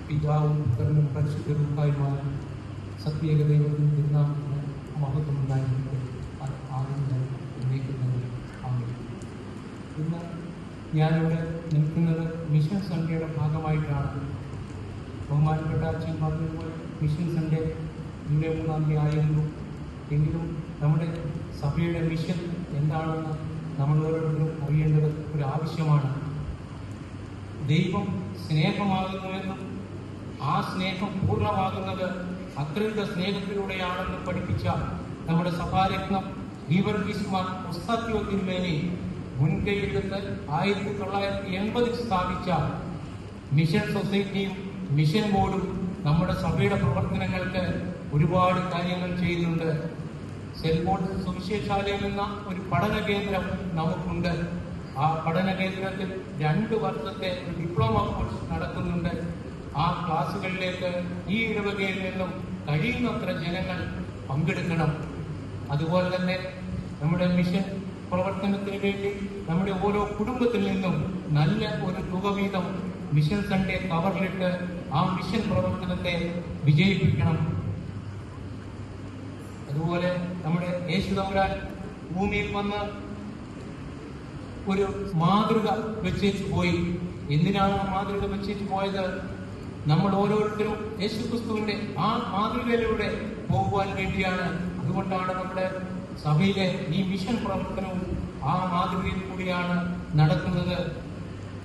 പിതാവും പുത്രനും പരിശുദ്ധരുമായും സത്യേക ദൈവത്തിനും തിരുനാമത്തിന് മഹത്വം ഉണ്ടായിരുന്നത് ആനന്ദം ഉന്നയിക്കുന്നത് ആണ്. ഇന്ന് ഞാനിവിടെ നിൽക്കുന്നത് മിഷൻ സൺഡേയുടെ ഭാഗമായിട്ടാണ്. ബഹുമാനപ്പെട്ട അച്ഛൻ പറഞ്ഞതുപോലെ മിഷൻ സൺഡേ ജൂലൈ 3-ാം തീയതി ആയിരുന്നു. എങ്കിലും നമ്മുടെ സഭയുടെ മിഷൻ എന്താണെന്ന് നമ്മൾ ഓരോരുത്തരും അറിയേണ്ടത് ഒരു ആവശ്യമാണ്. ദൈവം സ്നേഹമാകുന്നുവെന്നും ആ സ്നേഹം പൂർണ്ണമാകുന്നത് അക്രമിത സ്നേഹത്തിലൂടെയാണെന്ന് പഠിപ്പിച്ച നമ്മുടെ സഭാരത്നം ഗീവർഗീസ് മാർ ഒസ്താത്യോത്തിന്മേനി മുൻകൈയെടുത്ത് 1980 സ്ഥാപിച്ച മിഷൻ സൊസൈറ്റിയും മിഷൻ ബോർഡും നമ്മുടെ സഭയുടെ പ്രവർത്തനങ്ങൾക്ക് ഒരുപാട് കാര്യങ്ങൾ ചെയ്യുന്നുണ്ട്. സെൽമോട്ട് സുവിശേഷാലയം എന്ന ഒരു പഠന കേന്ദ്രം നമുക്കുണ്ട്. ആ പഠന കേന്ദ്രത്തിൽ 2 വർഷത്തെ ഒരു ഡിപ്ലോമ കോഴ്സ് നടക്കുന്നുണ്ട്. ആ ക്ലാസുകളിലേക്ക് ഈ ഇടവകയിൽ നിന്നും കഴിയുന്നത്ര ജനങ്ങൾ പങ്കെടുക്കണം. അതുപോലെ തന്നെ നമ്മുടെ മിഷൻ പ്രവർത്തനത്തിന് വേണ്ടി നമ്മുടെ ഓരോ കുടുംബത്തിൽ നിന്നും നല്ല ഒരു തുക വീതം മിഷൻ സൺഡേ കവറിലിട്ട് ആ മിഷൻ പ്രവർത്തനത്തെ വിജയിപ്പിക്കണം. അതുപോലെ നമ്മുടെ യേശുദമ്പുരാൻ ഭൂമിയിൽ വന്ന് ഒരു മാതൃക വെച്ചേച്ചു പോയി. എന്തിനാണ് ആ മാതൃക വെച്ചേച്ചു പോയത്? നമ്മൾ ഓരോരുത്തരും യേശുക്രിസ്തുവിന്റെ ആ മാതൃകയിലൂടെ പോകുവാൻ വേണ്ടിയാണ്. അതുകൊണ്ടാണ് നമ്മുടെ സഭയിലെ ഈ മിഷൻ പ്രവർത്തനവും ആ മാതൃകയിൽ കൂടിയാണ് നടക്കുന്നത്.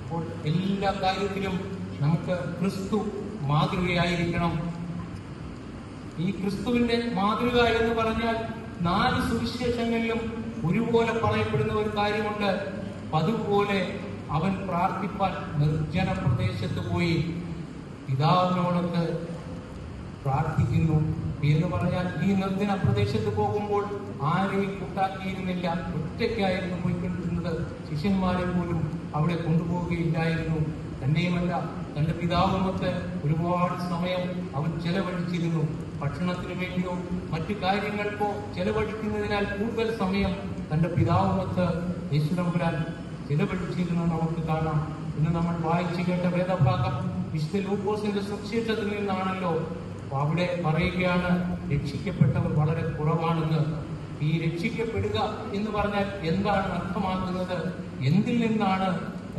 അപ്പോൾ എല്ലാ കാര്യത്തിലും നമുക്ക് ക്രിസ്തു മാതൃകയായിരിക്കണം. ഈ ക്രിസ്തുവിന്റെ മാതൃക എന്ന് പറഞ്ഞാൽ 4 സുവിശേഷങ്ങളിലും ഒരുപോലെ പറയപ്പെടുന്ന ഒരു കാര്യമുണ്ട്. അതുപോലെ അവൻ പ്രാർത്ഥിപ്പാൻ നിർജ്ജന പ്രദേശത്ത് പോയി പിതാവിനോടൊത്ത് പ്രാർത്ഥിക്കുന്നു എന്ന് പറഞ്ഞാൽ ഈ നിർജ്ജന പ്രദേശത്ത് പോകുമ്പോൾ ആരെയും കൂട്ടാക്കിയിരുന്നില്ല, ഒറ്റയ്ക്കായിരുന്നു പോയിക്കൊണ്ടിരുന്നത്. ശിഷ്യന്മാരെ പോലും അവിടെ കൊണ്ടുപോവുകയില്ലായിരുന്നു. തന്നെയുമല്ല, തന്റെ പിതാവുമൊത്ത് ഒരുപാട് സമയം അവൻ ചെലവഴിച്ചിരുന്നു. ഭക്ഷണത്തിനു വേണ്ടിയോ മറ്റു കാര്യങ്ങൾക്കോ ചെലവഴിക്കുന്നതിനാൽ കൂടുതൽ സമയം തന്റെ പിതാവുമൊത്ത് യേശുദമ്പുരാൻ ചെലവഴിച്ചിരുന്നു നമുക്ക് കാണാം. ഇന്ന് നമ്മൾ വായിച്ചു കേട്ട വേദഭാഗം വിശുദ്ധ ലൂക്കോസിന്റെ സുവിശേഷത്തിൽ നിന്നാണല്ലോ. അവിടെ പറയുകയാണ് രക്ഷിക്കപ്പെട്ടവർ വളരെ കുറവാണെന്ന്. ഈ രക്ഷിക്കപ്പെടുക എന്ന് പറഞ്ഞാൽ എന്താണ് അർത്ഥമാക്കുന്നത്? എന്തിൽ നിന്നാണ്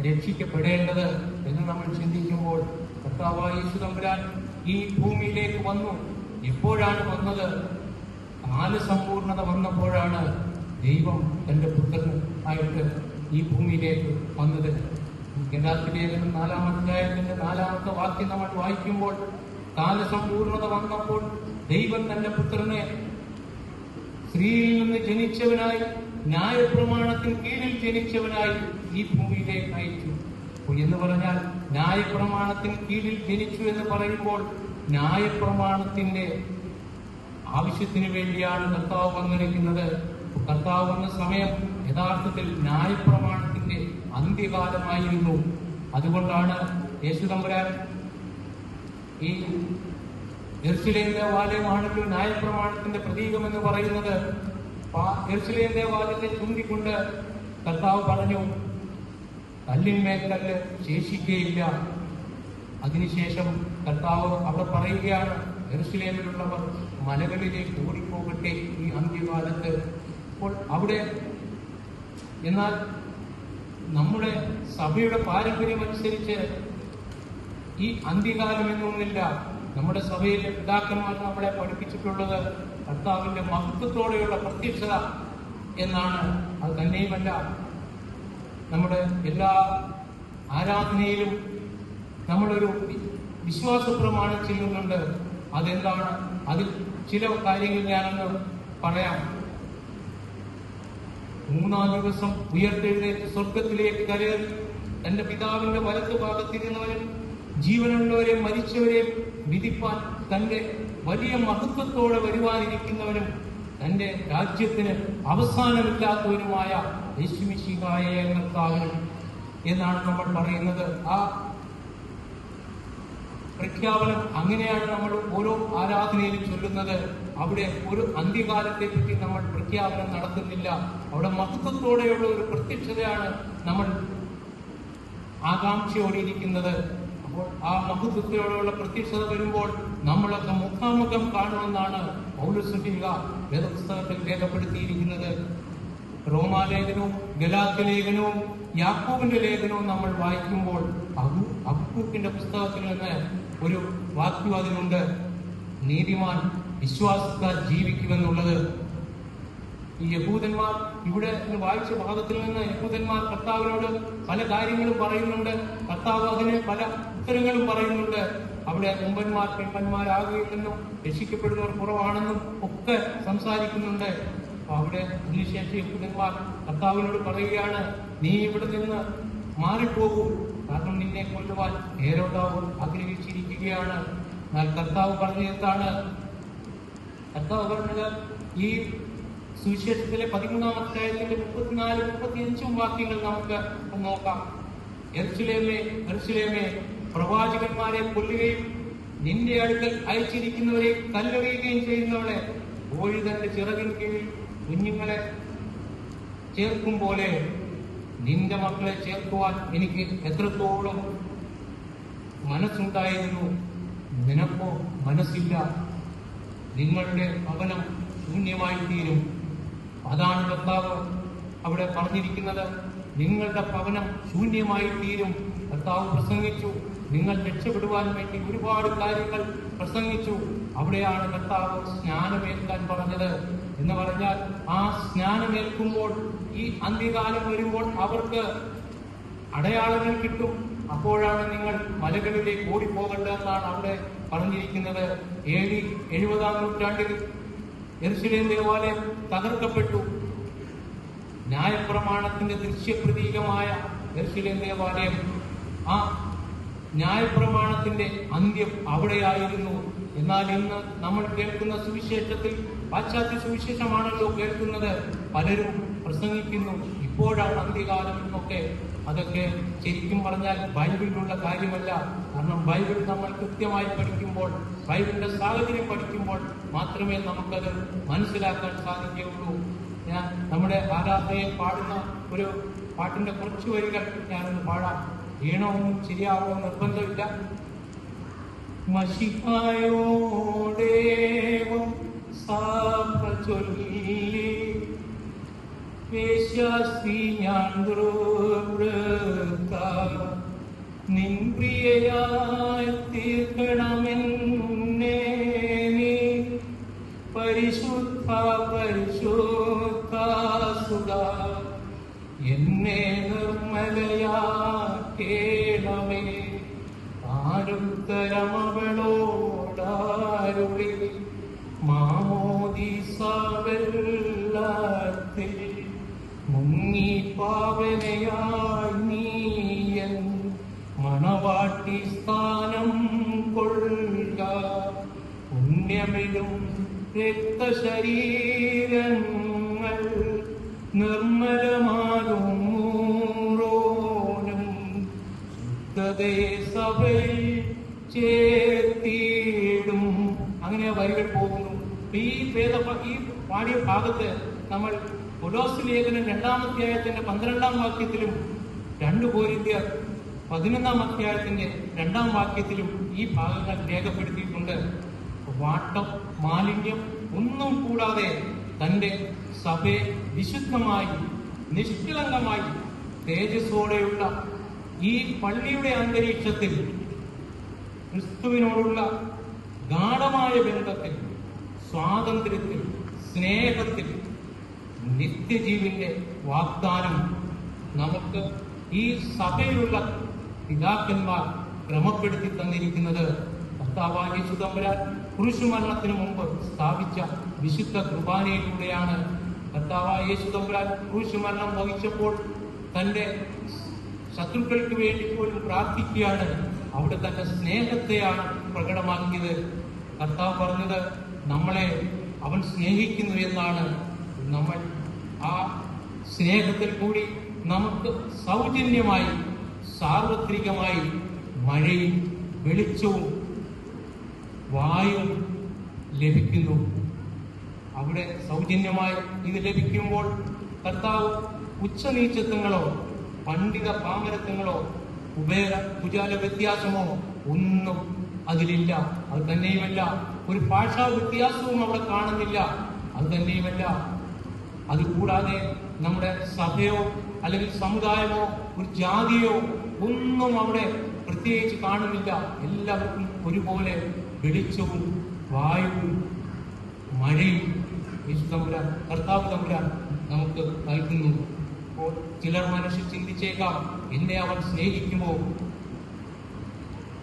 രക്ഷിക്കപ്പെടേണ്ടത് എന്ന് നമ്മൾ ചിന്തിക്കുമ്പോൾ കർത്താവായ യേശുദമ്പുരാൻ ഈ ഭൂമിയിലേക്ക് വന്നു. എപ്പോഴാണ് വന്നത്? കാലസമ്പൂർണത വന്നപ്പോഴാണ് ദൈവം തന്റെ പുത്രനായിട്ട് ഈ ഭൂമിയിലേക്ക് വന്നത്. ഗലാത്യലേഖനം 4-ാം അധ്യായത്തിന്റെ 4-ാമത്തെ വാക്യം നമ്മൾ വായിക്കുമ്പോൾ കാലസമ്പൂർണത വന്നപ്പോൾ ദൈവം തന്റെ പുത്രനെ സ്ത്രീയിൽ നിന്ന് ജനിച്ചവനായി ന്യായപ്രമാണത്തിന് കീഴിൽ ജനിച്ചവനായി ഈ ഭൂമിയിലേക്ക് അയച്ചു. എന്ന് പറഞ്ഞാൽ ന്യായപ്രമാണത്തിന് കീഴിൽ ജനിച്ചു എന്ന് പറയുമ്പോൾ ന്യായപ്രമാണത്തിന്റെ ആവശ്യത്തിന് വേണ്ടിയാണ് കർത്താവ് വന്നിരിക്കുന്നത്. കർത്താവ് വന്ന സമയം യഥാർത്ഥത്തിൽ ന്യായപ്രമാണത്തിന്റെ അന്ത്യകാലമായിരുന്നു. അതുകൊണ്ടാണ് യേശുദമ്പുരാൻ ഈ യെരുശലേം ദേവാലയമാണല്ലോ ന്യായപ്രമാണത്തിന്റെ പ്രതീകമെന്ന് പറയുന്നത്. യെരുശലേം ദേവാലയത്തെ ചൂണ്ടിക്കൊണ്ട് കർത്താവ് പറഞ്ഞു, കല്ലിന്മേൽ കല്ല് ശേഷിക്കുകയില്ല. അതിനുശേഷം കർത്താവ് അവിടെ പറയുകയാണ്, യെരുശലേമിലുള്ളവർ മലകളിലേക്ക് ഓടിപ്പോകട്ടെ ഈ അന്ത്യകാലത്ത്. അപ്പോൾ അവിടെ എന്നാൽ നമ്മുടെ സഭയുടെ പാരമ്പര്യം അനുസരിച്ച് ഈ അന്ത്യകാലം എന്നൊന്നില്ല. നമ്മുടെ സഭയിലെ പിതാക്കന്മാർ നമ്മളെ പഠിപ്പിച്ചിട്ടുള്ളത് കർത്താവിന്റെ മഹത്വത്തോടെയുള്ള പ്രത്യക്ഷത എന്നാണ്. അത് തന്നെയുമല്ല, നമ്മുടെ എല്ലാ ആരാധനയിലും നമ്മളൊരു വിശ്വാസ പ്രമാണം ചെയ്യുന്നുണ്ട്. അതെന്താണ്? അതിൽ ചില കാര്യങ്ങൾ ഞാനൊന്ന് പറയാം. 3-ാം ദിവസം ഉയർത്തെഴുന്നേറ്റ് സ്വർഗത്തിലേക്ക് കയറി തന്റെ പിതാവിന്റെ വലത്തു ഭാഗത്തിരുന്നവരും ജീവനുള്ളവരെയും മരിച്ചവരെയും വിധിപ്പാൻ തന്റെ വലിയ മഹത്വത്തോടെ വരുവാനിരിക്കുന്നവരും തന്റെ രാജ്യത്തിന് അവസാനമില്ലാത്തവരുമായ യേശുമിശിഹായ കർത്താവിനും എന്നാണ് നമ്മൾ പറയുന്നത്. ആ പ്രഖ്യാപനം അങ്ങനെയാണ് നമ്മൾ ഓരോ ആരാധനയിലും ചൊല്ലുന്നത്. അവിടെ ഒരു അന്ത്യകാലത്തെ പറ്റി നമ്മൾ പ്രഖ്യാപനം നടത്തുന്നില്ല. അവിടെ മഹത്വത്തോടെയുള്ള ഒരു പ്രത്യക്ഷതയാണ് നമ്മൾ ആകാംക്ഷയോടെ ഇരിക്കുന്നത്. അപ്പോൾ ആ മഹത്വത്തിലുള്ള പ്രത്യക്ഷത വരുമ്പോൾ നമ്മളൊക്കെ മുഖാമുഖം കാണുമെന്നാണ് പൗലോസ് വേദപുസ്തകത്തിൽ രേഖപ്പെടുത്തിയിരിക്കുന്നത്. റോമാലേഖനവും ഗലാത്യ ലേഖനവും യാക്കോബിന്റെ ലേഖനവും നമ്മൾ വായിക്കുമ്പോൾ ഹബക്കൂക്കിന്റെ പുസ്തകത്തിൽ നിന്ന് ഒരു വാക്യം അതിലുണ്ട്: നീതിമാൻ വിശ്വാസത്താൽ ജീവിക്കുമെന്നുള്ളത്. ഈ യഹൂദന്മാർ ഇവിടെ വായിച്ച ഭാഗത്തിൽ നിന്ന് യഹൂദന്മാർ കർത്താവിനോട് പല കാര്യങ്ങളും പറയുന്നുണ്ട്. കർത്താവ് അതിന് പല ഉത്തരങ്ങളും പറയുന്നുണ്ട്. അവിടെ മുമ്പന്മാർ പെൺപന്മാരാകുകയില്ലെന്നും രക്ഷിക്കപ്പെടുന്നവർ കുറവാണെന്നും ഒക്കെ സംസാരിക്കുന്നുണ്ട്. അപ്പൊ അവിടെ അതിനുശേഷം യഹൂദന്മാർ കർത്താവിനോട് പറയുകയാണ്, നീ ഇവിടെ നിന്ന് മാറിപ്പോകൂ, കാരണം നിന്നെ കൊല്ലുവാൻ ഹേരോദാവ് ആഗ്രഹിച്ചിരിക്കുകയാണ്. എന്നാൽ കർത്താവ് പറഞ്ഞതാണ്, കർത്താവ് പറഞ്ഞത് ഈ സുവിശേഷത്തിലെ 13-ാം അധ്യായത്തിന്റെ 34-35 വാക്യങ്ങൾ നമുക്ക് നോക്കാം. യെരൂശലേമേ, യെരൂശലേമേ, പ്രവാചകന്മാരെ കൊല്ലുകയും നിന്റെ അടുക്കൽ അയച്ചിരിക്കുന്നവരെ കല്ലെറിയുകയും ചെയ്യുന്നവളെ, കോഴി തന്റെ ചിറകിന് കീഴിൽ കുഞ്ഞുങ്ങളെ ചേർക്കും പോലെ നിന്റെ മക്കളെ ചേർക്കുവാൻ എനിക്ക് എത്രത്തോളം മനസ്സുണ്ടായിരുന്നു, നിനക്കോ മനസ്സില്ല. നിങ്ങളുടെ ഭവനം ശൂന്യമായി തീരും. അതാണ് കർത്താവ് അവിടെ പറഞ്ഞിരിക്കുന്നത്. നിങ്ങളുടെ ഭവനം ശൂന്യമായി തീരും. കർത്താവ് പ്രസംഗിച്ചു, നിങ്ങൾ രക്ഷപ്പെടുവാൻ വേണ്ടി ഒരുപാട് കാര്യങ്ങൾ പ്രസംഗിച്ചു. അവിടെയാണ് കർത്താവ് സ്നാനമേൽക്കാൻ പറഞ്ഞത്. എന്ന് പറഞ്ഞാൽ ആ സ്നാനമേൽക്കുമ്പോൾ ഈ അന്ത്യകാലം വരുമ്പോൾ അവർക്ക് അടയാളങ്ങൾ കിട്ടും. അപ്പോഴാണ് നിങ്ങൾ മലകളിലേക്ക് ഓടിപ്പോകേണ്ടതെന്നാണ് അവിടെ പറഞ്ഞിരിക്കുന്നത്. AD 70-ാം നൂറ്റാണ്ടിൽ യെരൂശലേം ദേവാലയം തകർക്കപ്പെട്ടു. ന്യായപ്രമാണത്തിന്റെ ദൃശ്യപ്രതീകമായ യെരൂശലേം ദേവാലയം, ആ ന്യായപ്രമാണത്തിന്റെ അന്ത്യം അവിടെയായിരുന്നു. എന്നാൽ ഇന്ന് നമ്മൾ കേൾക്കുന്ന സുവിശേഷത്തിൽ പാശ്ചാത്യ സുവിശേഷമാണല്ലോ കേൾക്കുന്നത്. പലരും പ്രസംഗിക്കുന്നു ഇപ്പോഴാണ് അന്ത്യകാലം എന്നൊക്കെ. അതൊക്കെ ശരിക്കും പറഞ്ഞാൽ ബൈബിളിലുള്ള കാര്യമല്ല. കാരണം ബൈബിൾ നമ്മൾ കൃത്യമായി പഠിക്കുമ്പോൾ, ബൈബിളിന്റെ സാഹചര്യം പഠിക്കുമ്പോൾ മാത്രമേ നമുക്കത് മനസ്സിലാക്കാൻ സാധിക്കുകയുള്ളൂ. ഞാൻ നമ്മുടെ ആരാധനയിൽ പാടുന്ന ഒരു പാട്ടിന്റെ കുറച്ച് വരികൾ ഞാനൊന്ന് പാടാം. ഈണമൊന്നും ശരിയാവോ നിർബന്ധമില്ല. മഷിഹായോടേവം സാപ്രചൊല്ലി വേശ്യാസ്ത്രീ ഞാൻ ദുർവൃത്ത നിൻ പ്രിയയായി തീർക്കണമെന്നേ നീ പരിശുദ്ധ പരിശുദ്ധ സുധാ എന്നെ നിർമ്മലയാക്കേണമേ. ആരുത്തരമവളോടാരുളി മാമോദീസവെള്ളത്തിൽ മുങ്ങി പാവനയായി നീയൻ മണവാട്ടി സ്ഥാനം കൊള്ളുക. പുണ്യമിടും രക്തശരീരങ്ങൾ നിർമ്മലമാകും മൂറോനും ശുദ്ധതയെ സഭയിൽ ചേർത്തിടും. അങ്ങനെ വരികൾ പോകുന്നു. ഈ പാടിയ ഭാഗത്ത് നമ്മൾ കൊലോസ് ലേഖനം 2-ാം അധ്യായത്തിന്റെ 12-ാം വാക്യത്തിലും 2 കൊരിന്ത്യർ 11-ാം അധ്യായത്തിന്റെ 2-ാം വാക്യത്തിലും ഈ ഭാഗങ്ങൾ രേഖപ്പെടുത്തിയിട്ടുണ്ട്. വാട്ടം, മാലിന്യം ഒന്നും കൂടാതെ തന്റെ സഭയെ വിശുദ്ധമായി നിഷ്കളങ്കമായി തേജസ്സോടെയുള്ള ഈ പള്ളിയുടെ അന്തരീക്ഷത്തിൽ ക്രിസ്തുവിനോടുള്ള ഗാഢമായ ബന്ധത്തിൽ, സ്വാതന്ത്ര്യത്തിൽ, സ്നേഹത്തിൽ നിത്യജീവന്റെ വാഗ്ദാനം നമുക്ക് ഈ സഭയിലുള്ള പിതാക്കന്മാർ ക്രമപ്പെടുത്തി തന്നിരിക്കുന്നത് കർത്താവായ യേശു തമ്പുരാൻ കുരിശുമരണത്തിന് മുമ്പ് സ്ഥാപിച്ച വിശുദ്ധ കുർബാനയിലൂടെയാണ്. കർത്താവായ യേശു തമ്പുരാൻ കുരിശുമരണം വഹിച്ചപ്പോൾ തന്റെ ശത്രുക്കൾക്ക് വേണ്ടി പോലും പ്രാർത്ഥിക്കുകയാണ്. അവിടെ തന്റെ സ്നേഹത്തെയാണ് പ്രകടമാക്കിയത്. കർത്താവ് പറഞ്ഞത് നമ്മളെ അവൻ സ്നേഹിക്കുന്നു എന്നാണ്. നമ്മൾ ആ സ്നേഹത്തിൽ കൂടി നമുക്ക് സൗജന്യമായി സാർവത്രികമായി മഴയും വെളിച്ചവും വായും ലഭിക്കുന്നു. അവിടെ സൗജന്യമായി ഇത് ലഭിക്കുമ്പോൾ കർത്താവ് ഉച്ചനീചത്വങ്ങളോ പണ്ഡിത പാമരത്വങ്ങളോ കുജാല വ്യത്യാസമോ ഒന്നും അതിലില്ല. അത് തന്നെയുമല്ല ഒരു ഭാഷാ വ്യത്യാസവും അവിടെ കാണുന്നില്ല. അത് തന്നെയുമല്ല അതുകൂടാതെ നമ്മുടെ സഭയോ അല്ലെങ്കിൽ സമുദായമോ ഒരു ജാതിയോ ഒന്നും അവിടെ പ്രത്യേകിച്ച് കാണുന്നില്ല. എല്ലാവർക്കും ഒരുപോലെ വെളിച്ചവും വായുവും മഴയും തമ്പുരാൻ കർത്താവ് തമ്പുരാൻ നമുക്ക് നൽകുന്നു. അപ്പോൾ ചിലർ മനുഷ്യർ ചിന്തിച്ചേക്കാം, എന്നെ അവൻ സ്നേഹിക്കുമോ,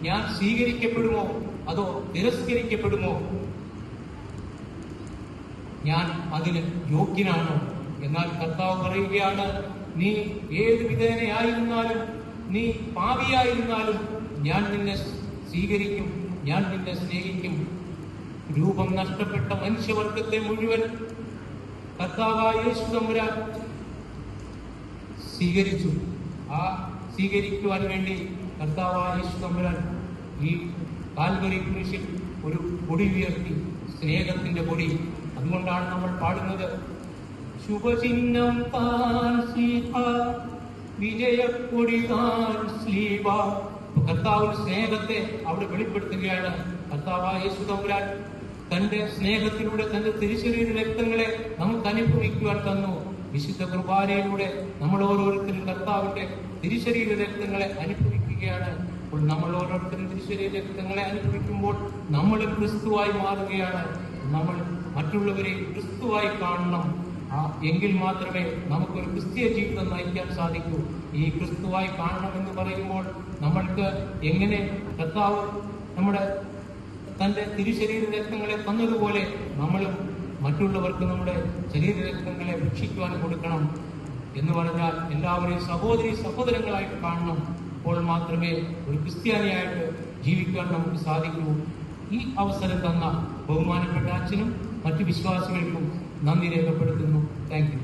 ഞാൻ സ്വീകരിക്കപ്പെടുമോ അതോ തിരസ്കരിക്കപ്പെടുമോ, ഞാൻ അതിന് യോഗ്യനാണോ? എന്നാൽ കർത്താവ് പറയുകയാണ്, നീ ഏത് വിധേനയായിരുന്നാലും, നീ പാപിയായിരുന്നാലും ഞാൻ നിന്നെ സ്വീകരിക്കും, ഞാൻ നിന്നെ സ്നേഹിക്കും. രൂപം നഷ്ടപ്പെട്ട മനുഷ്യവർഗത്തെ മുഴുവൻ കർത്താവായ യേശു തമ്പുരാൻ സ്വീകരിച്ചു. ആ സ്വീകരിക്കുവാൻ വേണ്ടി കർത്താവായ യേശു തമ്പുരാൻ ഈ കാൽവരി കുരിശിൽ ഒരു കൊടി ഉയർത്തി, സ്നേഹത്തിന്റെ കൊടി. അതുകൊണ്ടാണ് നമ്മൾ പാടുന്നത്, ശുഭചിഹ്നം താൻ സ്ലീഹ, വിജയക്കൊടി താൻ സ്ലീഹ. കർത്താവ് സ്നേഹത്തെ അവിടെ വെളിപ്പെടുത്തുകയാണ്. കർത്താവായ യേശു തമ്പുരാൻ തന്റെ സ്നേഹത്തിലൂടെ തന്റെ തിരുശരീര രക്തങ്ങളെ നമുക്ക് അനുഭവിക്കുവാൻ തന്നു. വിശുദ്ധ കുർബാനയിലൂടെ നമ്മൾ ഓരോരുത്തരും കർത്താവിന്റെ തിരുശരീര രക്തങ്ങളെ അനുഭവിക്കുകയാണ്. അപ്പോൾ നമ്മൾ ഓരോരുത്തരും തിരുശരീര രക്തങ്ങളെ അനുഭവിക്കുമ്പോൾ നമ്മൾ ക്രിസ്തുവായി മാറുകയാണ്. നമ്മൾ മറ്റുള്ളവരെ ക്രിസ്തുവായി കാണണം. എങ്കിൽ മാത്രമേ നമുക്കൊരു ക്രിസ്തീയ ജീവിതം നയിക്കാൻ സാധിക്കൂ. ഈ ക്രിസ്തുവായി കാണണം എന്ന് പറയുമ്പോൾ നമ്മൾക്ക് എങ്ങനെ കർത്താവ് നമ്മുടെ തന്റെ തിരുശരീര രക്തങ്ങളെ തന്നതുപോലെ നമ്മളും മറ്റുള്ളവർക്ക് നമ്മുടെ ശരീര രക്തങ്ങളെ ഭക്ഷിക്കുവാൻ കൊടുക്കണം എന്ന് പറഞ്ഞാൽ എല്ലാവരെയും സഹോദരി സഹോദരങ്ങളായിട്ട് കാണണം. അപ്പോൾ മാത്രമേ ഒരു ക്രിസ്ത്യാനിയായിട്ട് ജീവിക്കാൻ നമുക്ക് സാധിക്കൂ. ഈ അവസരം തന്ന ബഹുമാനപ്പെട്ട അച്ഛനും മറ്റു വിശ്വാസികൾക്കും നന്ദി രേഖപ്പെടുത്തുന്നു. Thank you.